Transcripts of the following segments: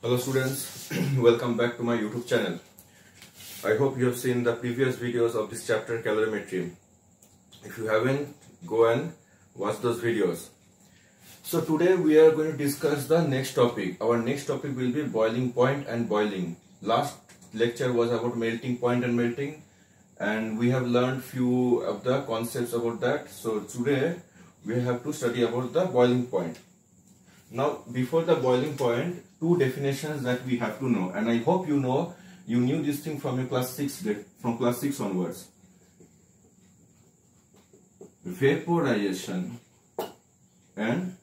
Hello students, welcome back to my YouTube channel. I hope you have seen the previous videos of this chapter calorimetry. If you haven't, go and watch those videos. So today we are going to discuss the next topic. Our next topic will be boiling point and boiling. Last lecture was about melting point and melting, and we have learned few of the concepts about that. So today we have to study about the boiling point. Now, before the boiling point, two definitions that we have to know, and I hope you knew this thing from your class 6 onwards. Vaporization and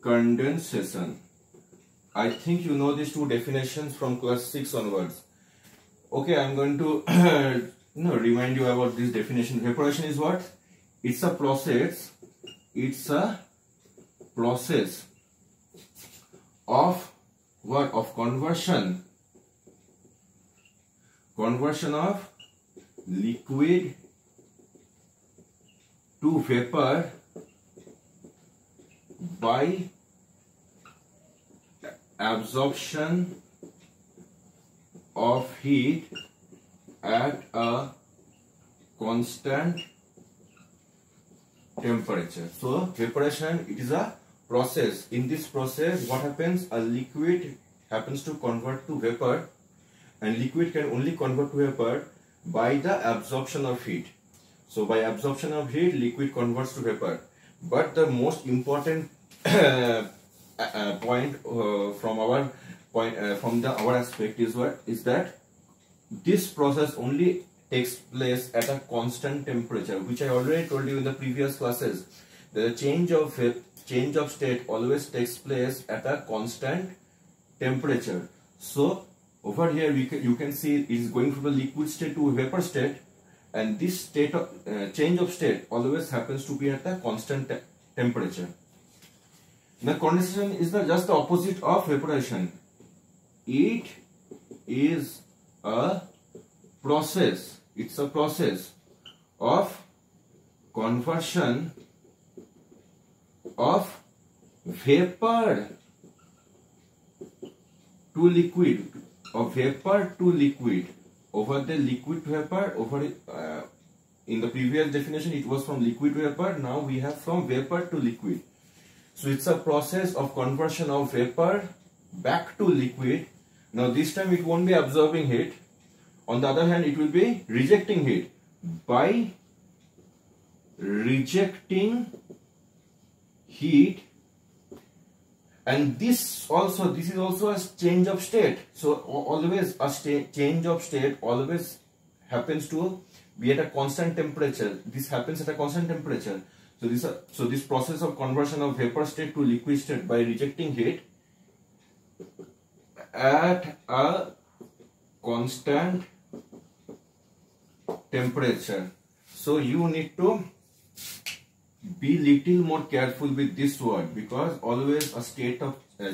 condensation. I think you know these two definitions from class 6 onwards. Okay, I'm going to remind you about this definition. Vaporization is what? It's a process. It's a process of what? Of conversion of liquid to vapor by absorption of heat at a constant temperature. So vaporization, it is a process. In this process, what happens? A liquid happens to convert to vapor, and liquid can only convert to vapor by the absorption of heat. So by absorption of heat, liquid converts to vapor. But the most important point from our aspect is what? Is that this process only takes place at a constant temperature, which I already told you in the previous classes. The change of state always takes place at a constant temperature. So over here you can see it is going from the liquid state to vapor state, and this state of change of state always happens to be at a constant temperature. Now condensation is just the opposite of vaporization. It is a process. It's a process of conversion of vapor to liquid, of vapor to liquid. Over the liquid to vapor, in the previous definition it was from liquid to vapor. Now we have from vapor to liquid. So it's a process of conversion of vapor back to liquid. Now this time it won't be absorbing heat. On the other hand, it will be rejecting heat. By rejecting heat, and this is also a change of state. So always a change of state always happens to be at a constant temperature. This happens at a constant temperature. So this process of conversion of vapor state to liquid state by rejecting heat at a constant temperature. So you need to be little more careful with this word, because always a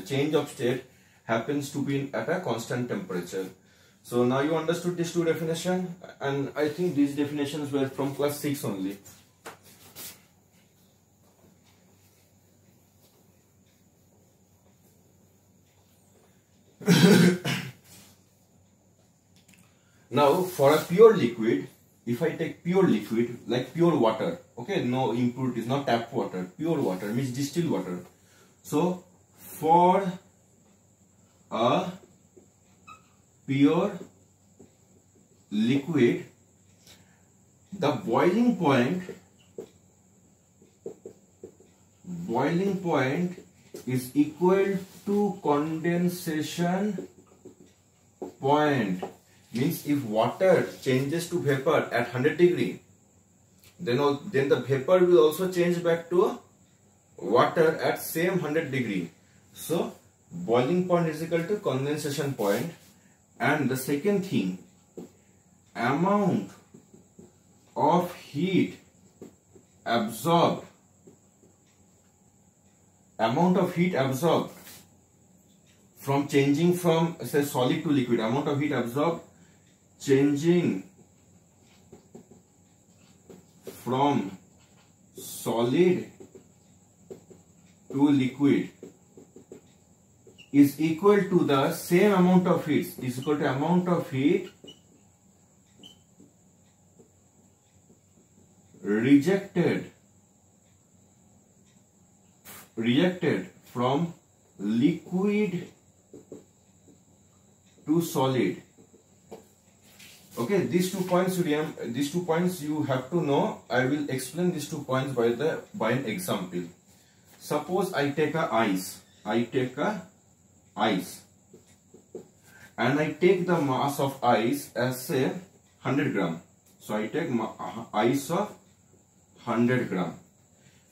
change of state happens to be at a constant temperature. So now you understood these two definitions, and I think these definitions were from class 6 only. Now for a pure liquid, if I take pure liquid like pure water, okay, no impurities, not tap water, pure water means distilled water. So for a pure liquid, the boiling point is equal to condensation point. Means if water changes to vapor at 100 degree, then the vapor will also change back to water at same 100 degree. So boiling point is equal to condensation point. And the second thing, amount of heat absorbed from changing from, say, solid to liquid, amount of heat absorbed changing from solid to liquid is equal to the same amount of heat, is equal to amount of heat rejected from liquid to solid. Okay, these 2 points you have to know. I will explain these 2 points by an example. Suppose I take a ice. And I take the mass of ice as say 100 gram. So I take ice of 100 gram.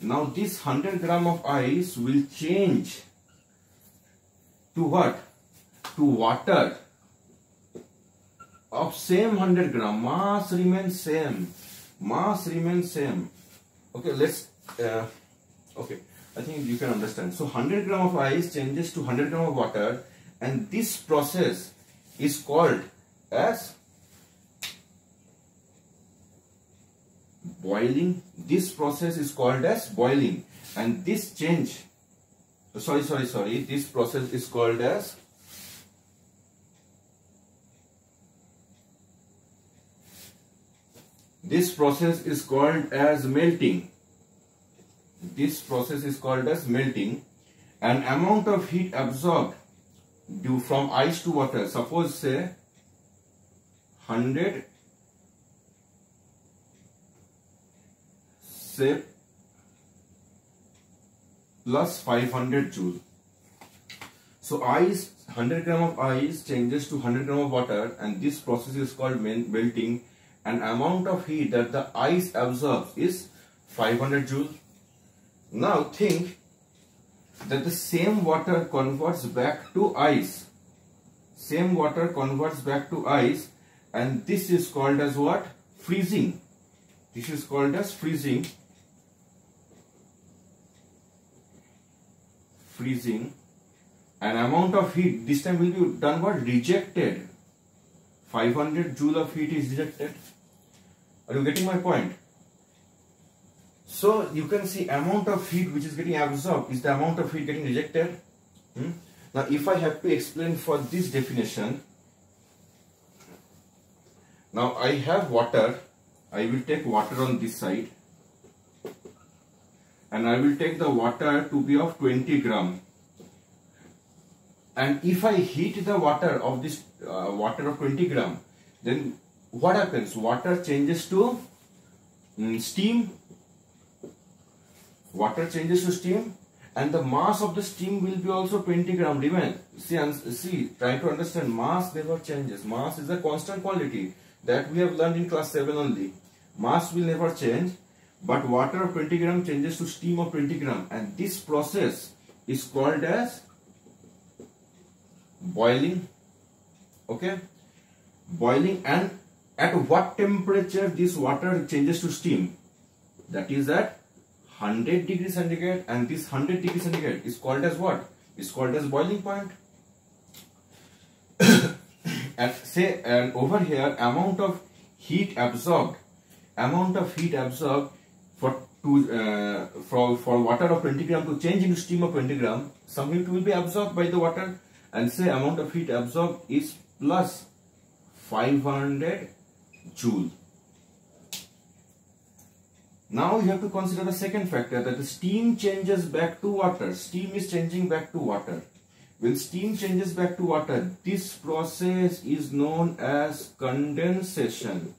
Now this 100 gram of ice will change to what? To water of same 100 gram. Mass remains same. Okay, let's okay, I think you can understand. So 100 gram of ice changes to 100 gram of water, and this process is called as boiling. This process is called as boiling, and this change, sorry, this process is called as melting. This process is called as melting. An amount of heat absorbed due from ice to water, suppose say 100 say plus 500 joule. So ice, 100 gram of ice changes to 100 gram of water, and this process is called melting. An amount of heat that the ice absorbs is 500 joule. Now think that the same water converts back to ice. And this is called as what? Freezing. This is called as freezing. An amount of heat, this time will be done what? Rejected. 500 joule of heat is rejected. Are you getting my point? So you can see amount of heat which is getting absorbed is the amount of heat getting rejected. Now if I have to explain for this definition, now I have water. I will take water on this side, and I will take the water to be of 20 gram. And if I heat the water of this water of 20 gram, then what happens? Water changes to steam. Water changes to steam, and the mass of the steam will be also 20 gram. Remain. See, try to understand. Mass never changes. Mass is a constant quantity that we have learned in class 7 only. Mass will never change, but water of 20 gram changes to steam of 20 gram, and this process is called as boiling. Okay, boiling. And at what temperature this water changes to steam? That is at 100 degrees centigrade, and this 100 degrees centigrade is called as what? Is called as boiling point. And over here, amount of heat absorbed for water of 20 gram to change into steam of 20 gram, some heat will be absorbed by the water, and say amount of heat absorbed is plus 500 joule. Now you have to consider the second factor, that the steam changes back to water. Steam is changing back to water. When steam changes back to water, this process is known as condensation.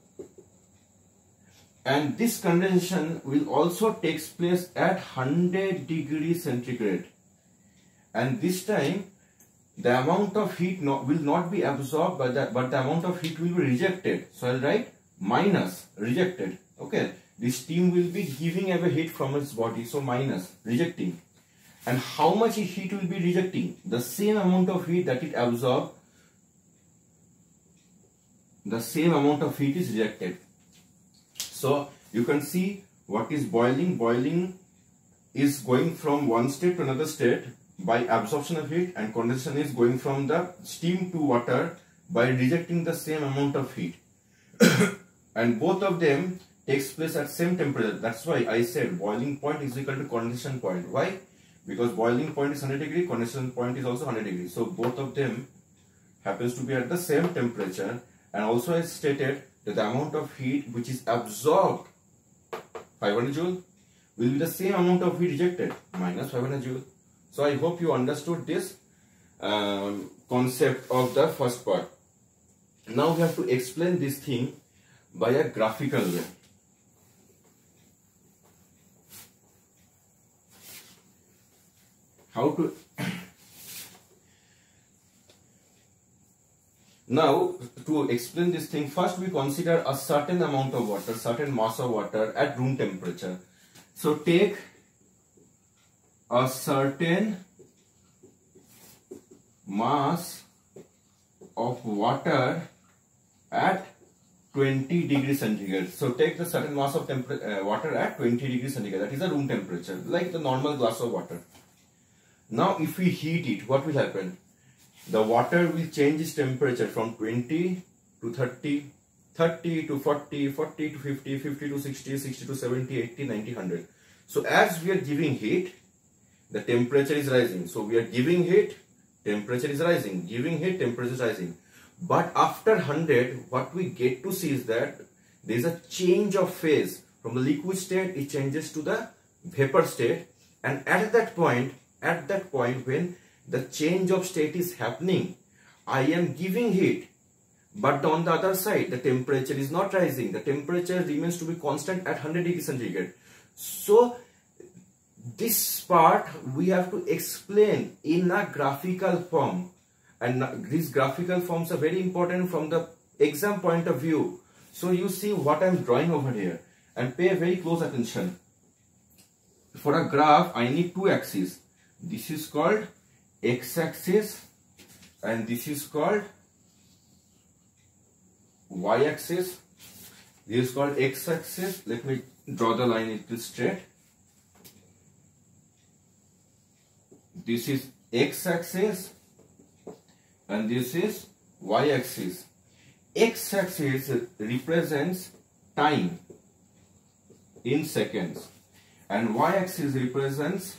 And this condensation will also take place at 100 degrees centigrade. And this time, the amount of heat will not be absorbed by that, but the amount of heat will be rejected. So I'll write minus rejected. Okay, the steam will be giving away heat from its body, so minus rejecting. And how much heat will be rejecting? The same amount of heat that it absorbed, the same amount of heat is rejected. So you can see what is boiling. Boiling is going from one state to another state by absorption of heat, and condensation is going from the steam to water by rejecting the same amount of heat. And both of them takes place at same temperature. That's why I said boiling point is equal to condensation point. Why? because boiling point is 100 degree, condensation point is also 100 degree. So both of them happens to be at the same temperature, and also I stated that the amount of heat which is absorbed 500 joule will be the same amount of heat rejected minus 500 joule. So I hope you understood this concept of the first part. Now we have to explain this thing by a graphical way. How to now to explain this thing, first we consider a certain amount of water, certain mass of water at room temperature. So take a certain mass of water at 20 degrees centigrade. So take the certain mass of water at 20 degrees centigrade, that is the room temperature, like the normal glass of water. Now if we heat it, what will happen? The water will change its temperature from 20 to 30, 30 to 40, 40 to 50, 50 to 60, 60 to 70, 80, 90, 100. So as we are giving heat, the temperature is rising. So we are giving heat, temperature is rising, giving heat, temperature is rising. But after 100, what we get to see is that there is a change of phase. From the liquid state, it changes to the vapor state, and at that point when the change of state is happening, I am giving heat, but on the other side the temperature is not rising. The temperature remains to be constant at 100 degrees centigrade. So this part we have to explain in a graphical form, and these graphical forms are very important from the exam point of view. So you see what I am drawing over here, and pay very close attention. For a graph I need two axes. This is called x-axis and this is called y-axis. This is called x-axis. Let me draw the line, it is straight. This is x-axis and this is y-axis. X-axis represents time in seconds and y-axis represents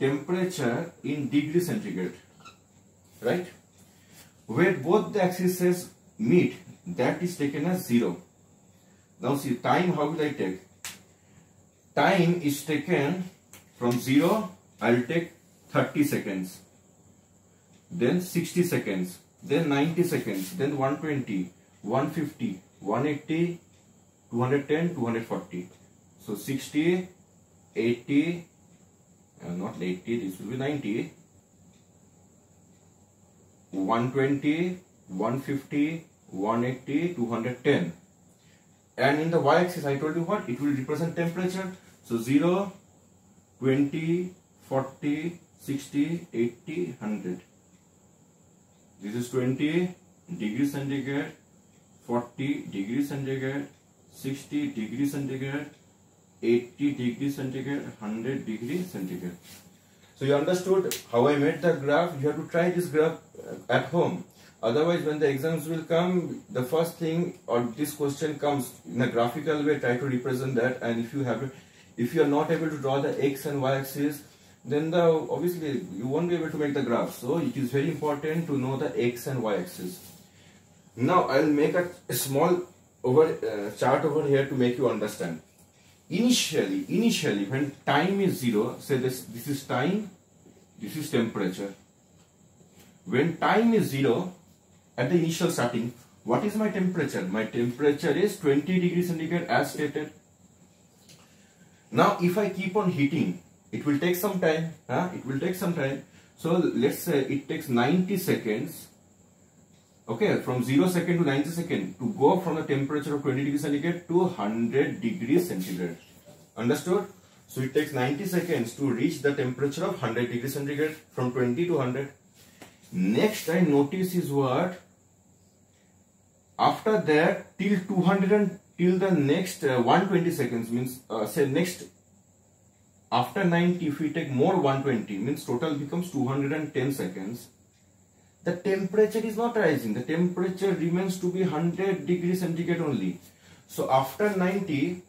temperature in degrees centigrade, right? Where both the axes meet, that is taken as 0. Now see, time, how will I take? Time is taken from 0, I will take 30 seconds, then 60 seconds, then 90 seconds, then 120, 150, 180, 210, 240. So 60, 80, not 80, this will be 90, 120, 150, 180, 210. And in the y-axis I told you what? It will represent temperature. So 0, 20, 40, 60, 80, 100. This is 20 degrees centigrade, 40 degrees centigrade, 60 degrees centigrade, 80 degrees centigrade, 100 degrees centigrade. So you understood how I made the graph. You have to try this graph at home. Otherwise, when the exams will come, the first thing or this question comes in a graphical way, try to represent that. And if you are not able to draw the x and y axis, then obviously you won't be able to make the graph. So it is very important to know the x and y axis. Now I will make a small chart over here to make you understand. Initially when time is 0, say this is time, this is temperature. When time is 0 at the initial starting, what is my temperature? My temperature is 20 degrees centigrade as stated. Now if I keep on heating, it will take some time. It will take some time. So let's say it takes 90 seconds. Okay, from 0 second to 90 second to go from the temperature of 20 degrees centigrade to 100 degrees centigrade. Understood? So it takes 90 seconds to reach the temperature of 100 degrees centigrade from 20 to 100. Next I notice is what? After that till 200 and till the next 120 seconds means say next after 90 if we take more 120 means total becomes 210 seconds. The temperature is not rising. The temperature remains to be 100 degrees centigrade only. So after 90,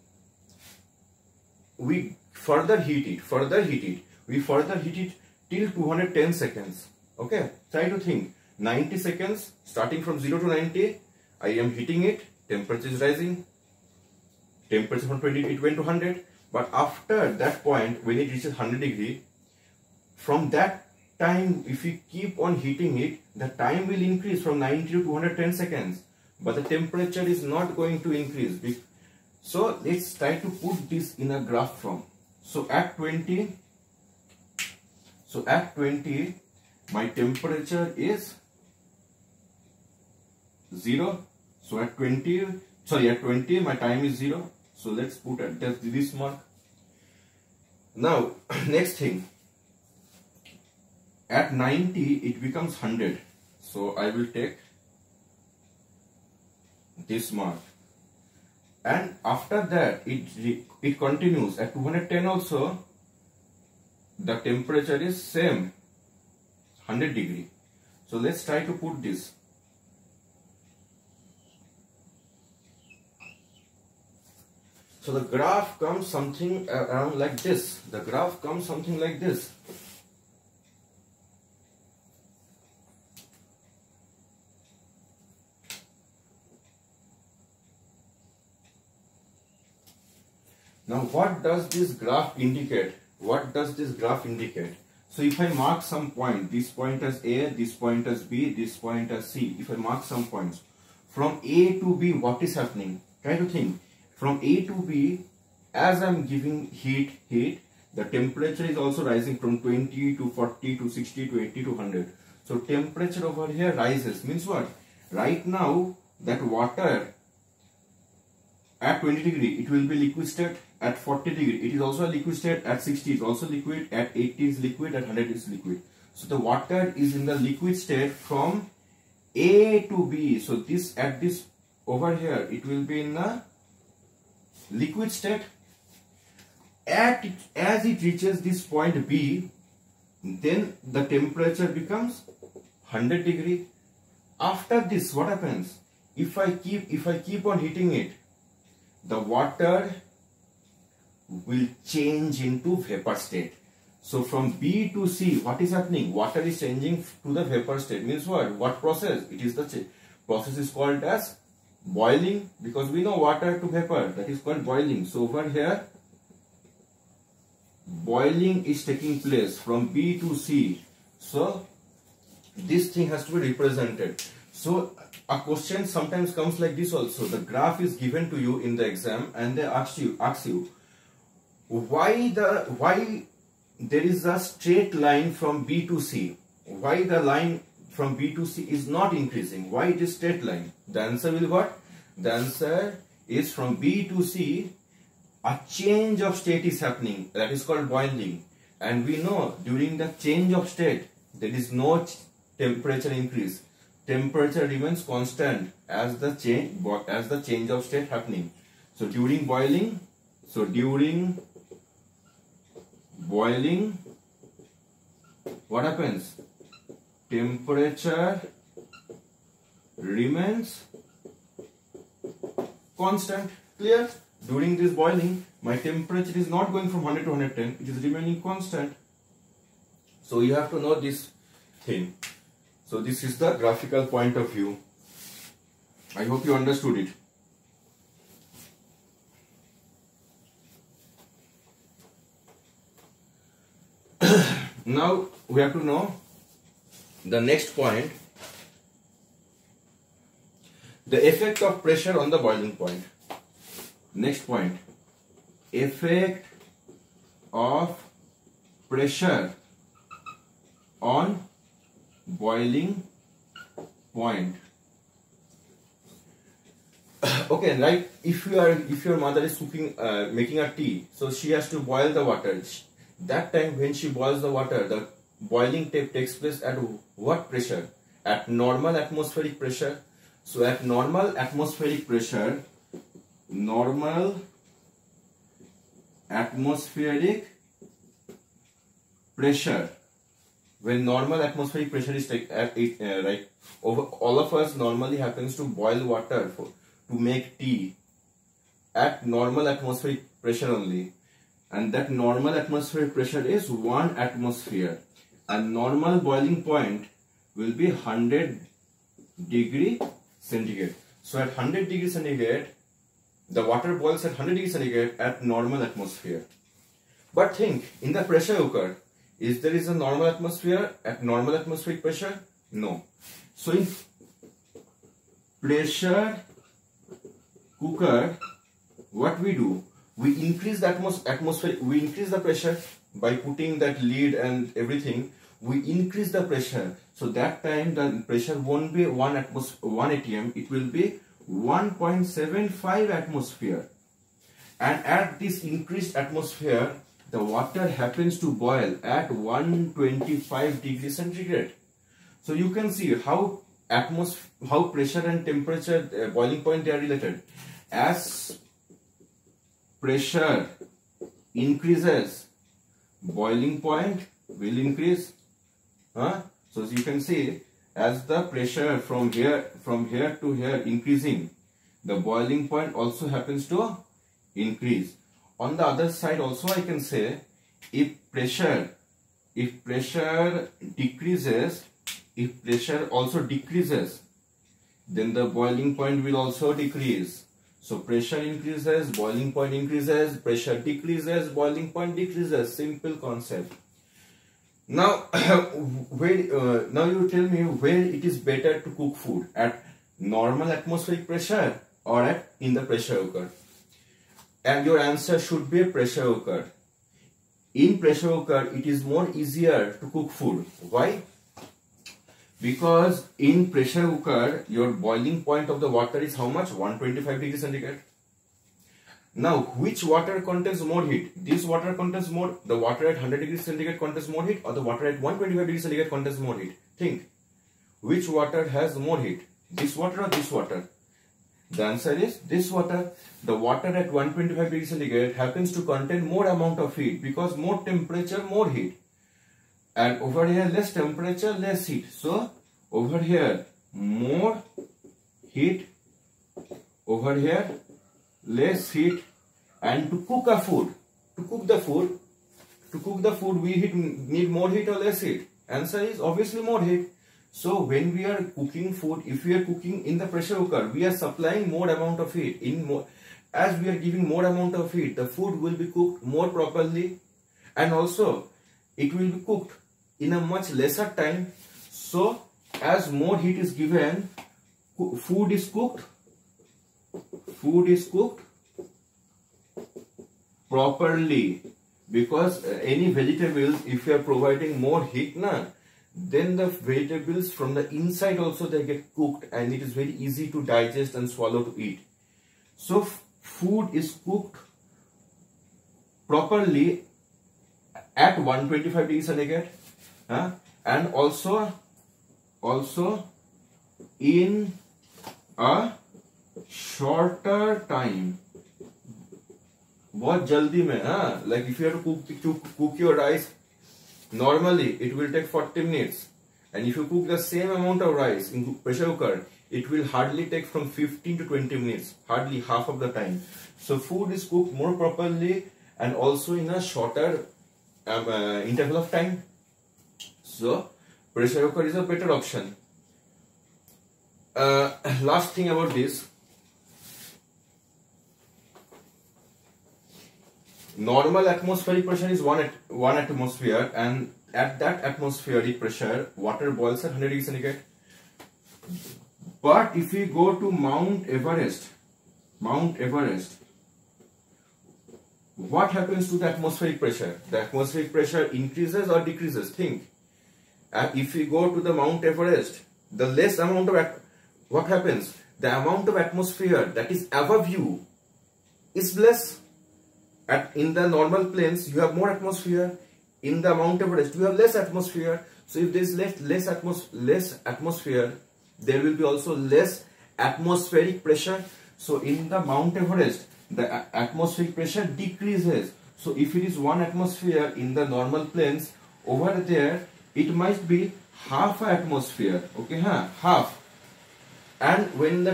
we further heat it. we further heat it till 210 seconds. Okay, try to think. 90 seconds, starting from 0 to 90, I am heating it, temperature is rising, temperature from 20 it went to 100, but after that point, when it reaches 100 degree, from that time, if we keep on heating it, the time will increase from 90 to 210 seconds, but the temperature is not going to increase. So let's try to put this in a graph form. So at 20, my temperature is 0. So at 20 my time is 0. So let's put at this mark. Now next thing, at 90 it becomes 100. So I will take this mark, and after that it continues at 210 also. The temperature is same, 100 degree. So let's try to put this. So the graph comes something around like this. The graph comes something like this. Now what does this graph indicate? What does this graph indicate? So if I mark some point, this point as A, this point as B, this point as C, if I mark some points, from A to B, what is happening? Try to think. From A to B, as I am giving heat, the temperature is also rising from 20 to 40 to 60 to 80 to 100. So temperature over here rises. Means what? Right now, that water at 20 degree, it will be liquid state. At 40 degree, it is also a liquid state. At 60, it is also liquid. At 80 is liquid. At 100 is liquid. So the water is in the liquid state from A to B. So this at this over here, it will be in the liquid state. As it reaches this point B, then the temperature becomes 100 degree. After this, what happens? If I keep on heating it, the water will change into vapor state. So from B to C, what is happening? Water is changing to the vapor state. Means what? What process? It is the process is called as boiling, because we know water to vapor, that is called boiling. So over here, boiling is taking place from B to C. So this thing has to be represented. So a question sometimes comes like this also. The graph is given to you in the exam, and they ask you why there is a straight line from B to C. Why the line from B to C is not increasing? Why it is straight line? The answer will what? The answer is from B to C, a change of state is happening. That is called boiling. And we know during the change of state, there is no temperature increase. Temperature remains constant as the change of state happening. So during boiling, what happens? Temperature remains constant. Clear? During this boiling, my temperature is not going from 100 to 110. It is remaining constant. So you have to know this thing. So this is the graphical point of view. I hope you understood it. Now we have to know the next point, the effect of pressure on the boiling point. Next point, effect of pressure on boiling point. Okay, like if your mother is cooking, making a tea, so she has to boil the water. That time when she boils the water, the boiling takes place at what pressure? At normal atmospheric pressure. So at normal atmospheric pressure, when normal atmospheric pressure is right, all of us normally happens to boil water to make tea at normal atmospheric pressure only. and that normal atmospheric pressure is 1 atmosphere, and normal boiling point will be 100 degree centigrade. So at 100 degree centigrade, the water boils at 100 degree centigrade at normal atmosphere. But think, in the pressure cooker, is there a normal atmosphere at normal atmospheric pressure? No. So in pressure cooker, what we do? We increase the atmosphere. We increase the pressure by putting that lid and everything. We increase the pressure. So that time the pressure won't be 1 atm. It will be 1.75 atmosphere. And at this increased atmosphere, the water happens to boil at 125 degrees centigrade. So you can see how pressure and temperature, boiling point, they are related. As pressure increases, boiling point will increase. So you can see, as the pressure from here to here increasing, the boiling point also happens to increase. On the other side also I can say, if pressure decreases, if pressure also decreases, then the boiling point will also decrease. So pressure increases, boiling point increases, pressure decreases, boiling point decreases. Simple concept. Now, now you tell me where it is better to cook food, at normal atmospheric pressure or in the pressure cooker? And your answer should be pressure cooker. In pressure cooker, it is more easier to cook food. Why? Because in pressure cooker, your boiling point of the water is how much? 125 degrees centigrade. Now, which water contains more heat? This water contains more, the water at 100 degrees centigrade contains more heat, or the water at 125 degrees centigrade contains more heat? Think. Which water has more heat? This water or this water? The answer is this water. The water at 125 degrees centigrade happens to contain more amount of heat, because more temperature, more heat. And over here, less temperature, less heat. So, over here, more heat. Over here, less heat. And to cook a food, to cook the food, we need more heat or less heat? Answer is obviously more heat. So when we are cooking food, if we are cooking in the pressure cooker, we are supplying more amount of heat. As we are giving more amount of heat, the food will be cooked more properly, and also it will be cooked in a much lesser time. So as more heat is given, food is cooked properly. Because any vegetables, if you are providing more heat, then the vegetables from the inside also they get cooked, and it is very easy to digest and swallow to eat. So food is cooked properly at 125 degrees centigrade, and also in a shorter time. बहुत जल्दी में, like if you have to cook your rice, normally it will take 40 minutes, and if you cook the same amount of rice in pressure cooker, it will hardly take from 15 to 20 minutes, hardly half of the time. So food is cooked more properly and also in a shorter interval of time. So pressure cooker is a better option. Last thing about this. Normal atmospheric pressure is 1 atmosphere, and at that atmospheric pressure, water boils at 100 degrees centigrade. But if we go to Mount Everest, what happens to the atmospheric pressure? The atmospheric pressure increases or decreases? Think. If we go to the Mount Everest, the less amount of what happens? The amount of atmosphere that is above you is less. In the normal plains, you have more atmosphere. In the Mount Everest, you have less atmosphere. So if there is less atmosphere, there will be also less atmospheric pressure. So in the Mount Everest, the atmospheric pressure decreases. So if it is 1 atmosphere in the normal plains, over there it might be half a atmosphere. Okay, half. And when the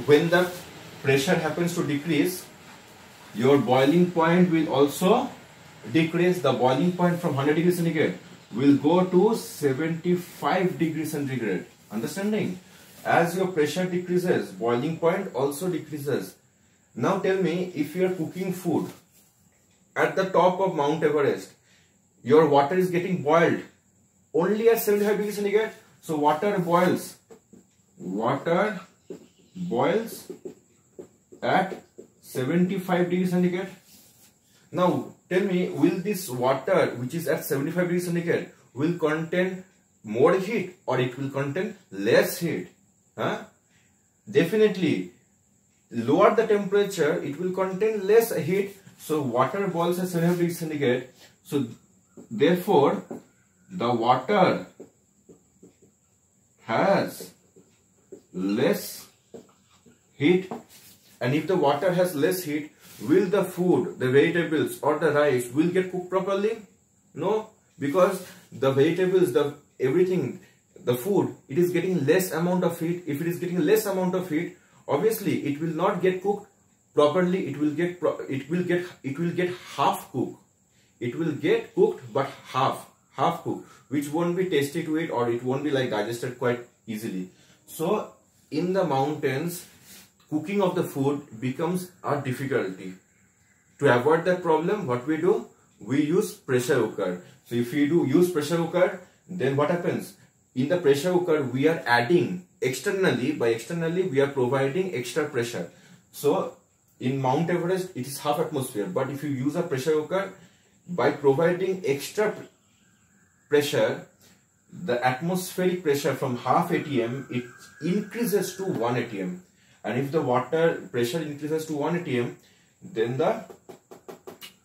when the pressure happens to decrease, your boiling point will also decrease. The boiling point from 100 degrees centigrade will go to 75 degrees centigrade. Understanding? As your pressure decreases, boiling point also decreases. Now tell me, if you are cooking food at the top of Mount Everest, your water is getting boiled only at 75 degrees centigrade. So water boils at 75 degrees centigrade. Now tell me, will this water which is at 75 degrees centigrade will contain more heat or it will contain less heat? Definitely, lower the temperature, it will contain less heat. So water boils at 75 degrees centigrade. So therefore, the water has less heat. And if the water has less heat, will the food, the vegetables or the rice will get cooked properly? No, because the vegetables, the food, it is getting less amount of heat. If it is getting less amount of heat, obviously it will not get cooked properly. It will get half cooked. It will get cooked but half cooked, which won't be tasty to it, or it won't be like digested quite easily. So in the mountains, cooking of the food becomes a difficulty. To avoid that problem, what we do? We use pressure cooker. So if we use pressure cooker, then what happens? In the pressure cooker, we are adding externally, we are providing extra pressure. So in Mount Everest, it is half atmosphere. But if you use a pressure cooker, by providing extra pressure, the atmospheric pressure from half atm, it increases to 1 atm. And if the water pressure increases to 1 atm,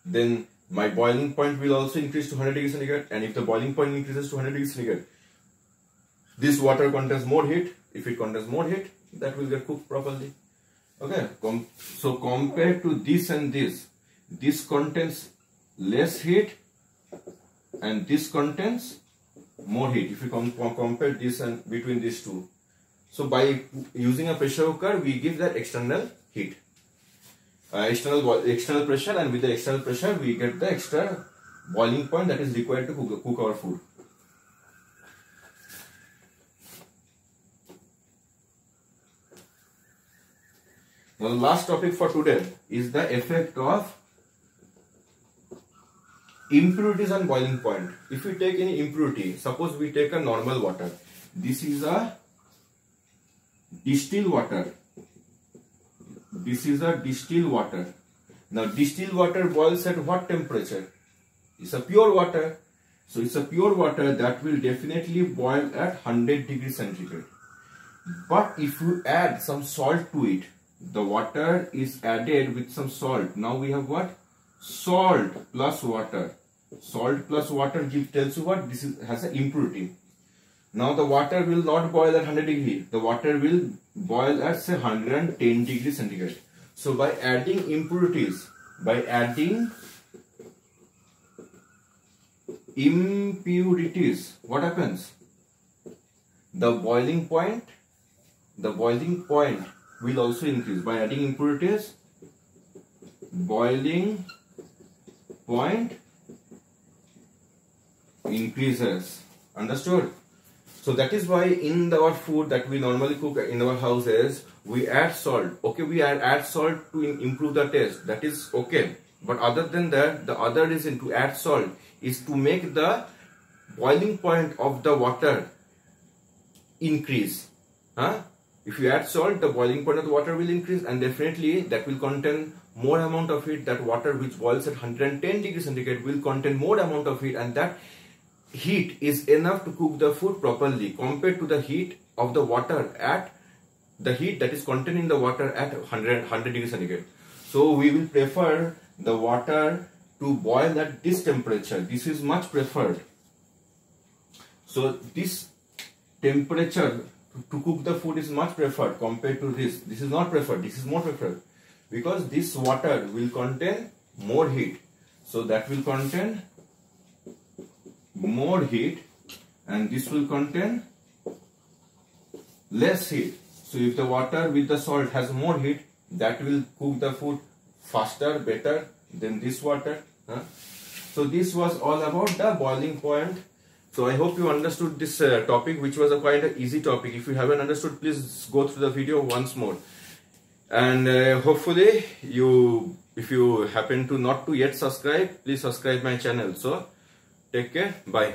then my boiling point will also increase to 100 degrees centigrade. And if the boiling point increases to 100 degrees centigrade, this water contains more heat. If it contains more heat, that will get cooked properly. Okay. So compared to this and this contains less heat and this contains more heat. If you compare this and between these two. So by using a pressure cooker, we give that external heat, external pressure, and with the external pressure, we get the extra boiling point that is required to cook our food. Now the last topic for today is the effect of impurities on boiling point. If we take any impurity, suppose we take a normal water. This is a distilled water. This is a distilled water. Now distilled water boils at what temperature? It's a pure water. So it's a pure water that will definitely boil at 100 degrees centigrade. But if you add some salt to it, the water is added with some salt. Now we have what? Salt plus water. Salt plus water tells you what? This has an impurity. Now the water will not boil at 100 degrees. The water will boil at say 110 degrees centigrade. So by adding impurities, what happens? The boiling point will also increase. By adding impurities, boiling point increases. Understood? So that is why in our food that we normally cook in our houses, we add salt. Okay, we add salt to improve the taste. That is okay. But other than that, the other reason to add salt is to make the boiling point of the water increase. If you add salt, the boiling point of the water will increase, and definitely that will contain more amount of heat. That water which boils at 110 degrees centigrade will contain more amount of heat, and that heat is enough to cook the food properly compared to the heat of the water at the heat that is contained in the water at 100 degrees centigrade. So we will prefer the water to boil at this temperature. This is much preferred. So this temperature to cook the food is much preferred compared to this. This is not preferred. This is more preferred because this water will contain more heat. So that will contain more heat, and this will contain less heat. So if the water with the salt has more heat, that will cook the food faster, better than this water. So this was all about the boiling point. So I hope you understood this topic, which was a quite an easy topic. If you haven't understood, please go through the video once more. And hopefully if you happen to not to yet subscribe, please subscribe my channel. So take care, bye.